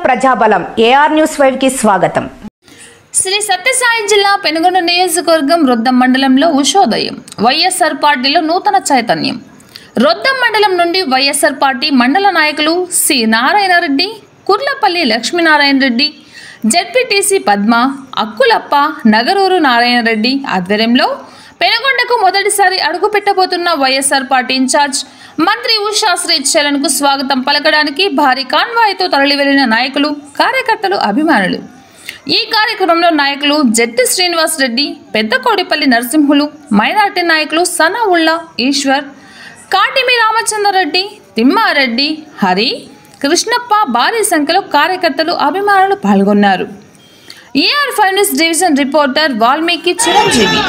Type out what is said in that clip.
ప్రజాబలం AR news 5 కి స్వాగతం. శ్రీ సత్యసాయి జిల్లా పెనుగొండ నియోజకవర్గం రొద్దం మండలంలో ఉషోదయం. వైఎస్ఆర్ పార్టీలో నూతన చైతన్యం. రొద్దం మండలం నుండి వైఎస్ఆర్ పార్టీ మండల నాయకులు సి నారాయణరెడ్డి, కుర్లపల్లి లక్ష్మీనారాయణ రెడ్డి, జెడ్పీటీసీ పద్మ, అక్కులప్ప, నగరూరు నారాయణరెడ్డి ఆధ్వర్యంలో పెనుగొండకు మొదటిసారి అడుగుపెట్టబోతున్న వైఎస్ఆర్ పార్టీ ఇన్ఛార్జ్ మంత్రి ఉషా శ్రీచరణ్కు స్వాగతం పలకడానికి భారీ కాన్వాయ్తో తరలివెళ్లిన నాయకులు, కార్యకర్తలు, అభిమానులు. ఈ కార్యక్రమంలో నాయకులు జెట్టి శ్రీనివాస్ రెడ్డి, పెద్దకోడిపల్లి నరసింహులు, మైనార్టీ నాయకులు సనావుల్లా, ఈశ్వర్, కాటిమి రామచంద్రరెడ్డి, తిమ్మారెడ్డి, హరి, కృష్ణప్ప భారీ సంఖ్యలో కార్యకర్తలు, అభిమానులు పాల్గొన్నారు. AR 5 news division reporter Valmiki Chiranjeevi.